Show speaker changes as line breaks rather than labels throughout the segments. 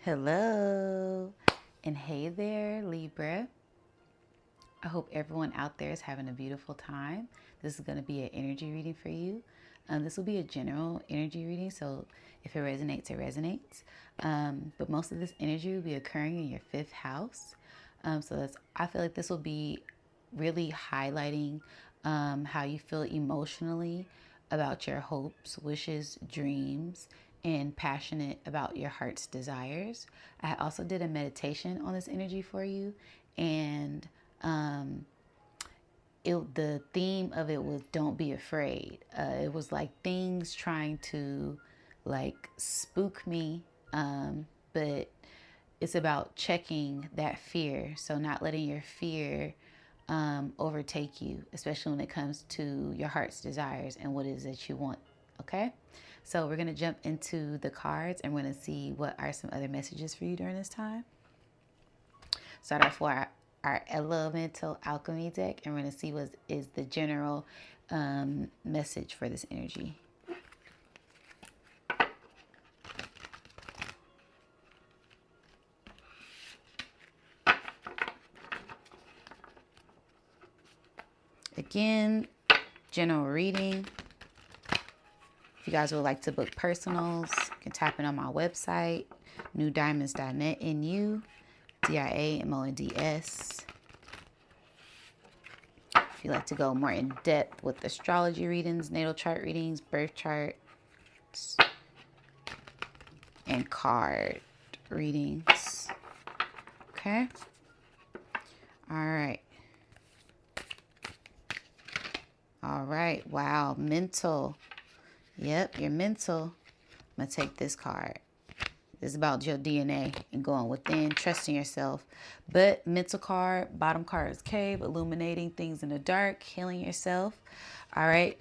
Hello, and hey there, Libra. I hope everyone out there is having a beautiful time. This is going to be an energy reading for you. This will be a general energy reading, so if it resonates, it resonates. But most of this energy will be occurring in your fifth house. I feel like this will be really highlighting how you feel emotionally about your hopes, wishes, dreams, and passionate about your heart's desires. I also did a meditation on this energy for you, and the theme of it was don't be afraid. It was like things trying to like spook me, but it's about checking that fear. So not letting your fear overtake you, especially when it comes to your heart's desires and what it is that you want. Okay, so we're gonna jump into the cards and we're gonna see what are some other messages for you during this time. Start off with our elemental alchemy deck, and we're going to see what is the general message for this energy. Again, general reading. If you guys would like to book personals, you can tap in on my website, newdiamonds.net, NUDIAMONDS. If you'd like to go more in depth with astrology readings, natal chart readings, birth charts, and card readings. Okay. All right. All right. Wow. Mental. Yep, you're mental. I'm going to take this card. This is about your DNA and going within, trusting yourself. But mental card, bottom card is cave, illuminating things in the dark, healing yourself. All right.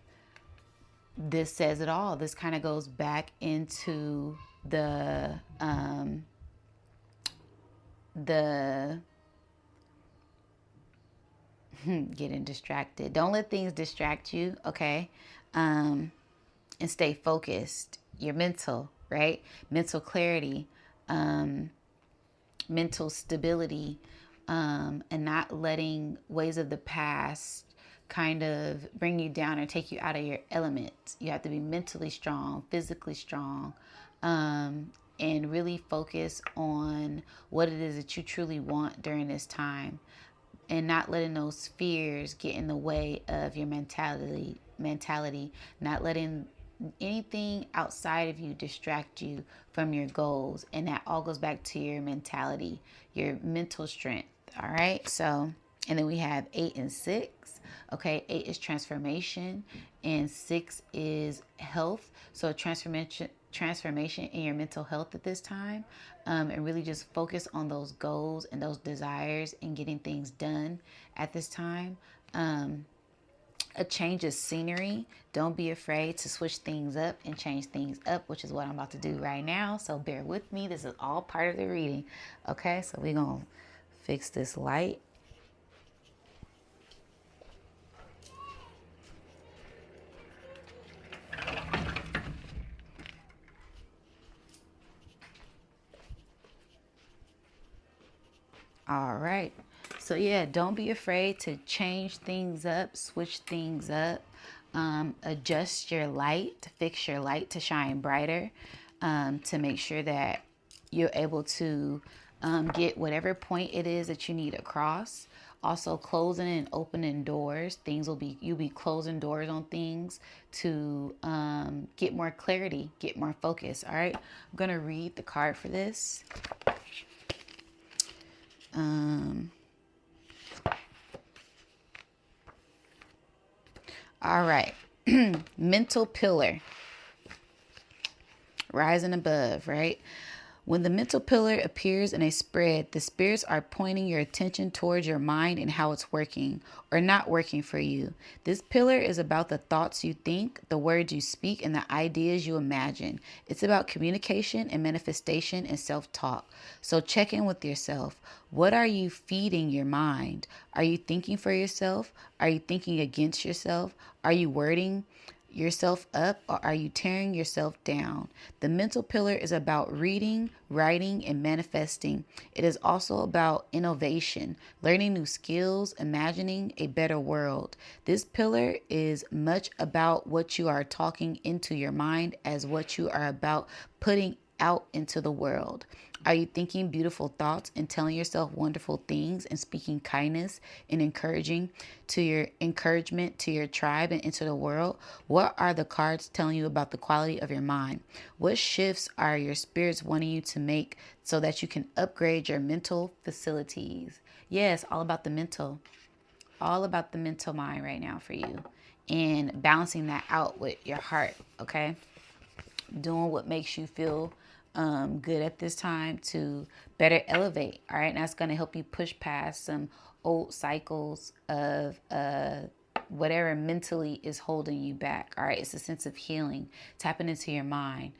This says it all. This kind of goes back into the getting distracted. Don't let things distract you, okay? And stay focused. You're mental, right? Mental clarity, mental stability, and not letting ways of the past kind of bring you down or take you out of your element. You have to be mentally strong, physically strong, and really focus on what it is that you truly want during this time, and not letting those fears get in the way of your mentality, not letting anything outside of you distract you from your goals. And that all goes back to your mentality, your mental strength. All right. So, and then we have 8 and 6. Okay. 8 is transformation and 6 is health. So transformation in your mental health at this time, and really just focus on those goals and those desires and getting things done at this time. A change of scenery. Don't be afraid to switch things up and change things up, which is what I'm about to do right now. So bear with me. This is all part of the reading. Okay, so we're going to fix this light. All right. So yeah, don't be afraid to change things up, switch things up, adjust your light, fix your light to shine brighter, to make sure that you're able to get whatever point it is that you need across. Also closing and opening doors. You'll be closing doors on things to get more clarity, get more focus. All right. I'm going to read the card for this. All right. Mental pillar. Rising above, right? When the mental pillar appears in a spread, the spirits are pointing your attention towards your mind and how it's working or not working for you. This pillar is about the thoughts you think, the words you speak, and the ideas you imagine. It's about communication and manifestation and self-talk. So check in with yourself. What are you feeding your mind? Are you thinking for yourself? Are you thinking against yourself? Are you wording yourself up, or are you tearing yourself down? The mental pillar is about reading, writing, and manifesting. It is also about innovation, learning new skills, imagining a better world. This pillar is much about what you are talking into your mind as what you are about putting out into the world. Are you thinking beautiful thoughts and telling yourself wonderful things and speaking kindness and encouragement to your tribe and into the world? What are the cards telling you about the quality of your mind? What shifts are your spirits wanting you to make so that you can upgrade your mental facilities? Yes, all about the mental. All about the mental mind right now for you. And balancing that out with your heart, okay? Doing what makes you feel good at this time to better elevate. All right. And that's going to help you push past some old cycles of whatever mentally is holding you back. All right. It's a sense of healing, tapping into your mind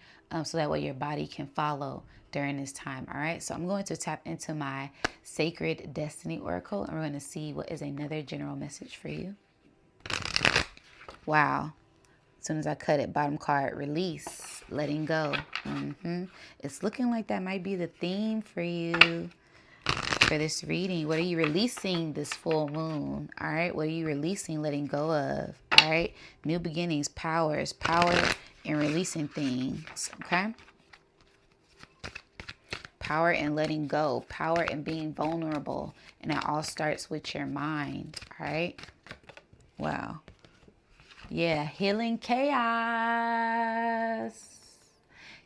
so that way your body can follow during this time. All right. So I'm going to tap into my Sacred Destiny Oracle and we're going to see what is another general message for you. Wow. As soon as I cut it, bottom card, release, letting go. It's looking like that might be the theme for you for this reading. What are you releasing this full moon? All right. What are you releasing, letting go of? All right. New beginnings, power in releasing things. Okay. Power in letting go, power in being vulnerable. And it all starts with your mind. All right. Wow. Yeah, healing chaos.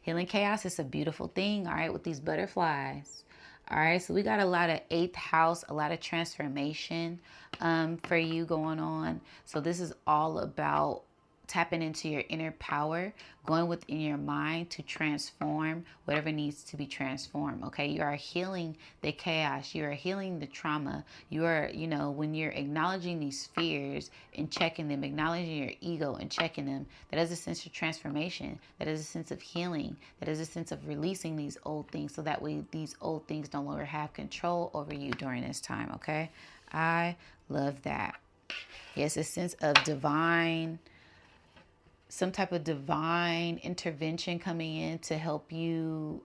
Healing chaos is a beautiful thing, all right, with these butterflies. All right, so we got a lot of 8th house, a lot of transformation for you going on. So this is all about tapping into your inner power, going within your mind to transform whatever needs to be transformed. Okay, you are healing the chaos, you are healing the trauma. You are, when you're acknowledging these fears and checking them, acknowledging your ego and checking them, that is a sense of transformation, that is a sense of healing, that is a sense of releasing these old things so that way these old things no longer have control over you during this time. Okay, I love that. Yes, a sense of some type of divine intervention coming in to help you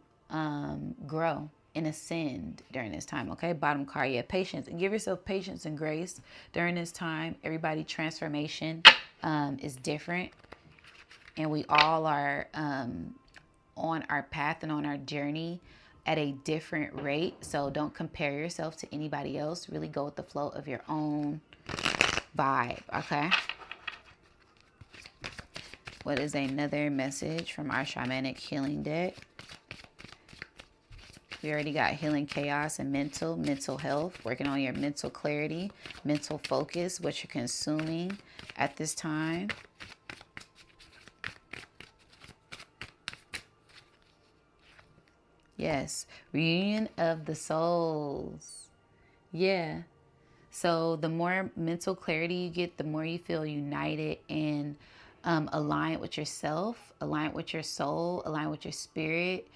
grow and ascend during this time. Okay, bottom card, yeah, patience. Give yourself patience and grace during this time. Everybody transformation is different, and we all are on our path and on our journey at a different rate. So don't compare yourself to anybody else. Really go with the flow of your own vibe. Okay. What is another message from our shamanic healing deck? We already got healing chaos and mental health, working on your mental clarity, mental focus, what you're consuming at this time. Yes, reunion of the souls. Yeah. So the more mental clarity you get, the more you feel united and aligned with yourself, aligned with your soul, aligned with your spirit,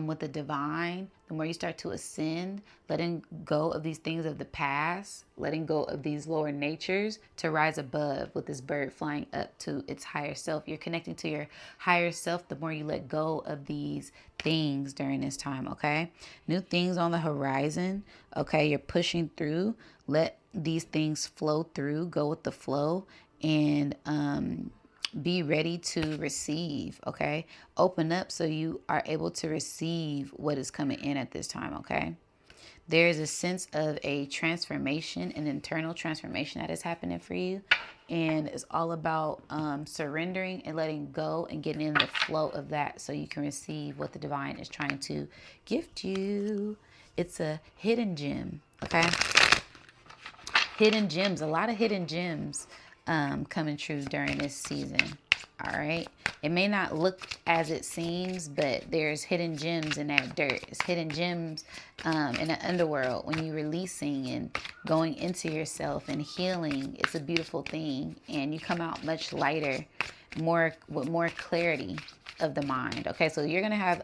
with the divine. The more you start to ascend, letting go of these things of the past, letting go of these lower natures to rise above with this bird flying up to its higher self. You're connecting to your higher self the more you let go of these things during this time, okay? New things on the horizon, okay? You're pushing through. Let these things flow through. Go with the flow and be ready to receive, okay? Open up so you are able to receive what is coming in at this time, okay? There's a sense of a transformation, an internal transformation that is happening for you. And it's all about surrendering and letting go and getting in the flow of that so you can receive what the divine is trying to gift you. It's a hidden gem, okay? Hidden gems, a lot of hidden gems coming true during this season. All right. It may not look as it seems, but there's hidden gems in that dirt. It's hidden gems in the underworld when you're releasing and going into yourself and healing. It's a beautiful thing. And you come out much lighter, with more clarity of the mind. Okay. So you're going to have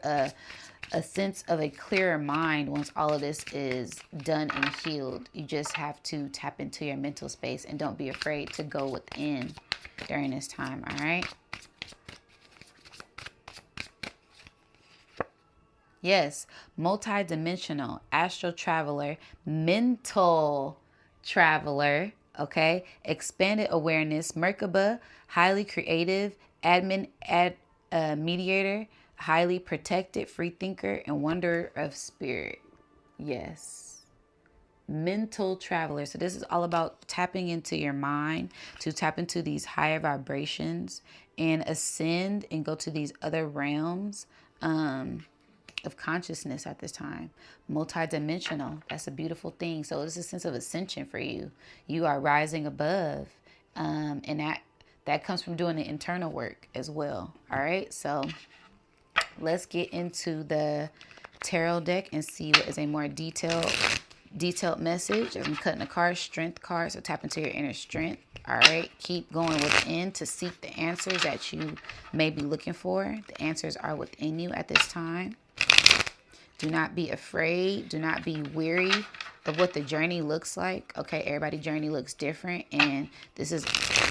a sense of a clearer mind once all of this is done and healed. You just have to tap into your mental space and don't be afraid to go within during this time, all right? Yes, multidimensional, astral traveler, mental traveler, okay? Expanded awareness, Merkaba, highly creative, mediator, highly protected, free thinker, and wonder of spirit. Yes. Mental traveler. So this is all about tapping into your mind to tap into these higher vibrations and ascend and go to these other realms of consciousness at this time. Multidimensional. That's a beautiful thing. So it's a sense of ascension for you. You are rising above. And that comes from doing the internal work as well. All right. So let's get into the tarot deck and see what is a more detailed message. I'm cutting a card, strength card. So tap into your inner strength. All right. Keep going within to seek the answers that you may be looking for. The answers are within you at this time. Do not be afraid. Do not be weary of what the journey looks like. Okay, everybody's journey looks different, and this is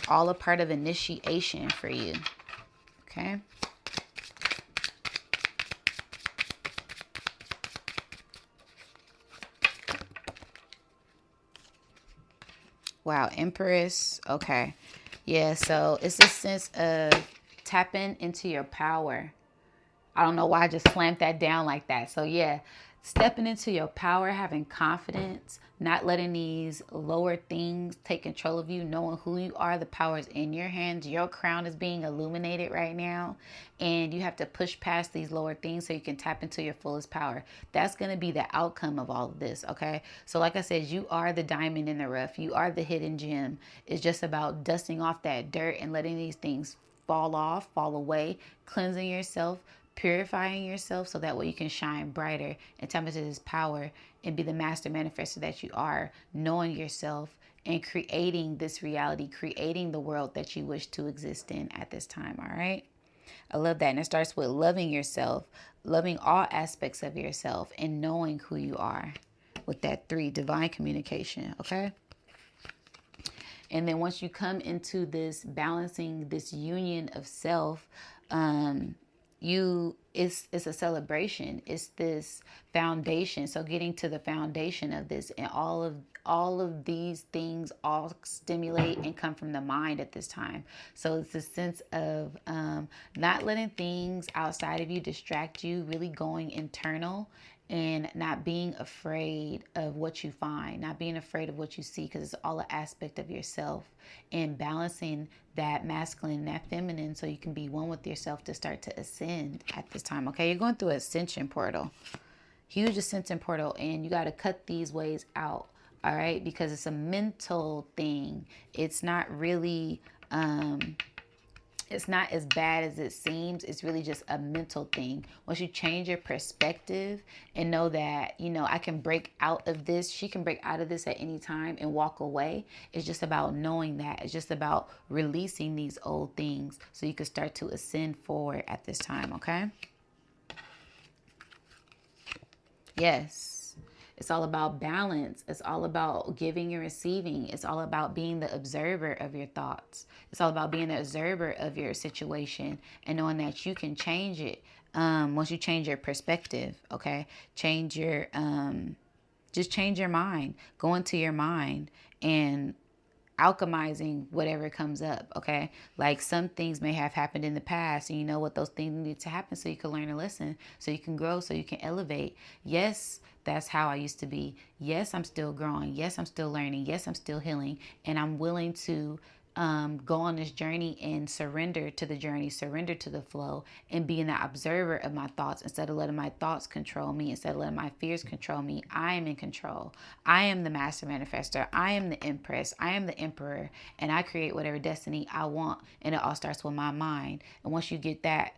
all a part of initiation for you. Okay. Wow, Empress. Okay. Yeah, so it's a sense of tapping into your power. I don't know why I just slammed that down like that. So yeah, stepping into your power, having confidence, not letting these lower things take control of you, knowing who you are, the power is in your hands. Your crown is being illuminated right now. And you have to push past these lower things so you can tap into your fullest power. That's going to be the outcome of all of this, okay? So like I said, you are the diamond in the rough. You are the hidden gem. It's just about dusting off that dirt and letting these things fall off, fall away, cleansing yourself, purifying yourself so that way you can shine brighter and tap into this power and be the master manifester that you are, knowing yourself and creating this reality, creating the world that you wish to exist in at this time. All right. I love that. And it starts with loving yourself, loving all aspects of yourself, and knowing who you are with that 3, divine communication. Okay. And then once you come into this balancing, this union of self, it's a celebration. It's this foundation. So getting to the foundation of this, and all of these things all stimulate and come from the mind at this time. So it's a sense of not letting things outside of you distract you, really going internal and not being afraid of what you find, not being afraid of what you see, because it's all an aspect of yourself, and balancing that masculine and that feminine so you can be one with yourself to start to ascend at this time. Okay, you're going through an ascension portal, huge ascension portal, and you got to cut these ways out. All right, because it's a mental thing. It's not really it's not as bad as it seems. It's really just a mental thing. Once you change your perspective and know that, I can break out of this. She can break out of this at any time and walk away. It's just about knowing that. It's just about releasing these old things so you can start to ascend forward at this time, okay? Yes. It's all about balance. It's all about giving and receiving. It's all about being the observer of your thoughts. It's all about being the observer of your situation and knowing that you can change it once you change your perspective, okay? Just change your mind. Go into your mind and alchemizing whatever comes up, okay? Like some things may have happened in the past, and you know what those things need to happen so you can learn a lesson, so you can grow, so you can elevate. Yes, that's how I used to be. Yes, I'm still growing. Yes, I'm still learning. Yes, I'm still healing, and I'm willing to go on this journey and surrender to the journey, surrender to the flow, and being the observer of my thoughts instead of letting my thoughts control me, instead of letting my fears control me. I am in control. I am the master manifester. I am the empress. I am the emperor, and I create whatever destiny I want. And it all starts with my mind. And once you get that,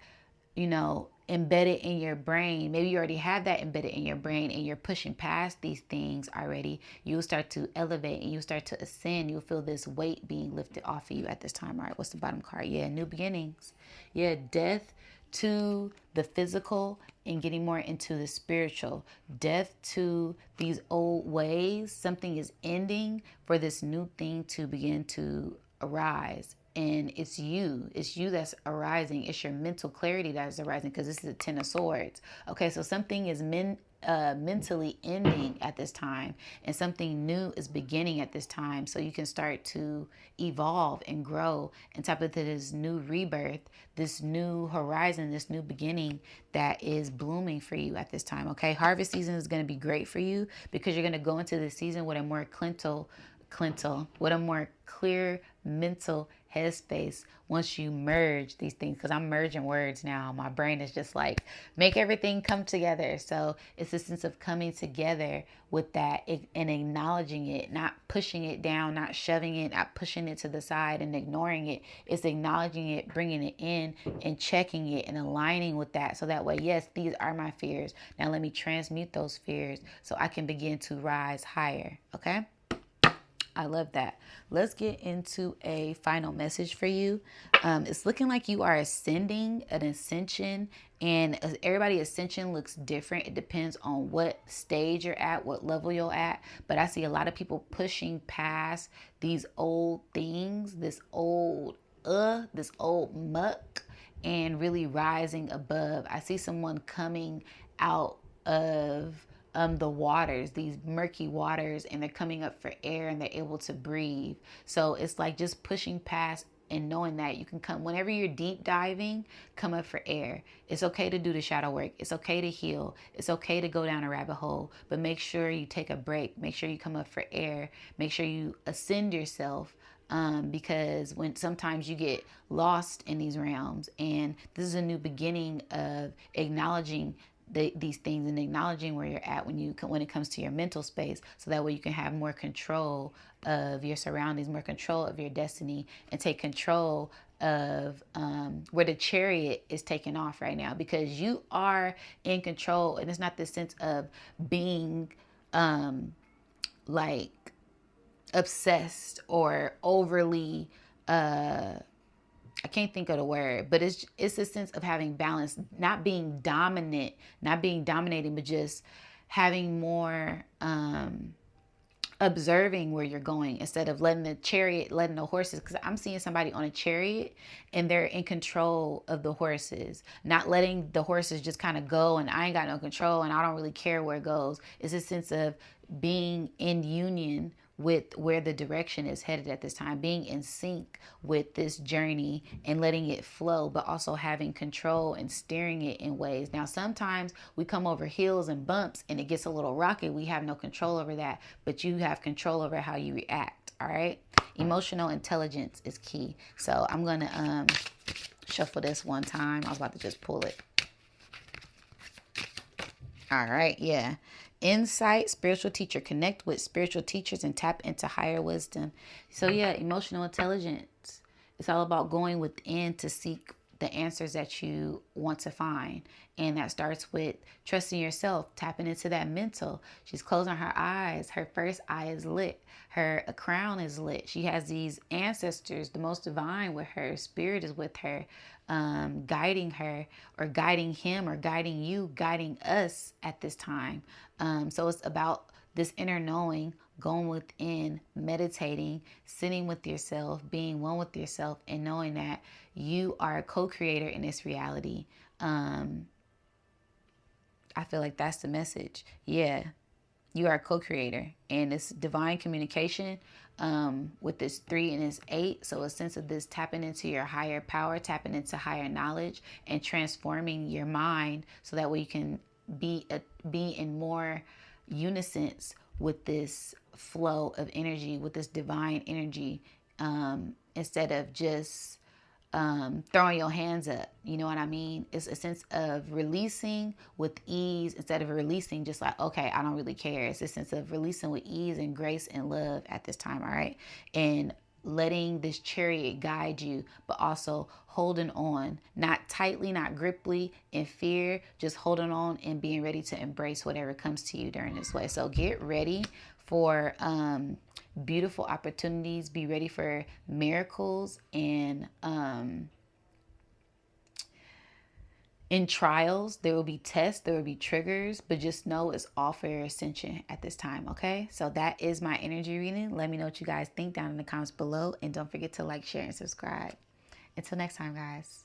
embedded in your brain, maybe you already have that embedded in your brain and you're pushing past these things already, you'll start to elevate and you'll start to ascend. You'll feel this weight being lifted off of you at this time. All right, what's the bottom card? Yeah, new beginnings. Yeah, death to the physical and getting more into the spiritual. Death to these old ways. Something is ending for this new thing to begin to arise and it's you that's arising. It's your mental clarity that is arising, because this is the 10 of swords. Okay, so something is mentally ending at this time, and something new is beginning at this time, so you can start to evolve and grow and tap into this new rebirth, this new horizon, this new beginning that is blooming for you at this time. Okay, harvest season is going to be great for you, because you're going to go into this season with a more with a more clear mental headspace once you merge these things. Because I'm merging words now. My brain is just like, make everything come together. So it's a sense of coming together with that and acknowledging it, not pushing it down, not shoving it, not pushing it to the side and ignoring it. It's acknowledging it, bringing it in, and checking it and aligning with that. So that way, yes, these are my fears. Now let me transmute those fears so I can begin to rise higher. Okay? I love that. Let's get into a final message for you. It's looking like you are ascending, an ascension, and everybody ascension looks different. It depends on what stage you're at, what level you're at. But I see a lot of people pushing past these old things, this old muck, and really rising above. I see someone coming out of the waters, these murky waters, and they're coming up for air, and they're able to breathe. So it's like just pushing past and knowing that you can come whenever you're deep diving, come up for air. It's okay to do the shadow work. It's okay to heal. It's okay to go down a rabbit hole, but make sure you take a break. Make sure you come up for air. Make sure you ascend yourself. Because when sometimes you get lost in these realms, and this is a new beginning of acknowledging these things and acknowledging where you're at when it comes to your mental space, so that way you can have more control of your surroundings, more control of your destiny, and take control of where the chariot is taking off right now, because you are in control. And it's not the sense of being like obsessed or overly I can't think of the word, but it's a sense of having balance, not being dominant, not being dominating, but just having more observing where you're going, instead of letting the horses, because I'm seeing somebody on a chariot and they're in control of the horses, not letting the horses just kind of go, and I ain't got no control and I don't really care where it goes. It's a sense of being in union with where the direction is headed at this time, being in sync with this journey and letting it flow, but also having control and steering it in ways. Now, sometimes we come over hills and bumps and it gets a little rocky. We have no control over that, but you have control over how you react. All right. Emotional intelligence is key. So I'm going to shuffle this one time. I was about to just pull it. All right. Yeah. Insight, spiritual teacher. Connect with spiritual teachers and tap into higher wisdom. So yeah, emotional intelligence. It's all about going within to seek the answers that you want to find. And that starts with trusting yourself, tapping into that mental. She's closing her eyes. Her first eye is lit. Her crown is lit. She has these ancestors, the most divine, with her. Spirit is with her, guiding her, or guiding him, or guiding you, guiding us at this time. So it's about this inner knowing, going within, meditating, sitting with yourself, being one with yourself, and knowing that you are a co-creator in this reality. I feel like that's the message. Yeah, you are a co-creator, and it's divine communication with this 3 and this 8. So a sense of this tapping into your higher power, tapping into higher knowledge, and transforming your mind so that way you can be in more unison with this flow of energy, with this divine energy, instead of just throwing your hands up. You know what I mean? It's a sense of releasing with ease, instead of releasing just like, okay, I don't really care. It's a sense of releasing with ease and grace and love at this time. All right. And letting this chariot guide you, but also holding on, not tightly, not griply in fear, just holding on and being ready to embrace whatever comes to you during this way. So get ready for beautiful opportunities. Be ready for miracles, and In trials, there will be tests, there will be triggers, but just know it's all for your ascension at this time, okay? So that is my energy reading. Let me know what you guys think down in the comments below. And don't forget to like, share, and subscribe. Until next time, guys.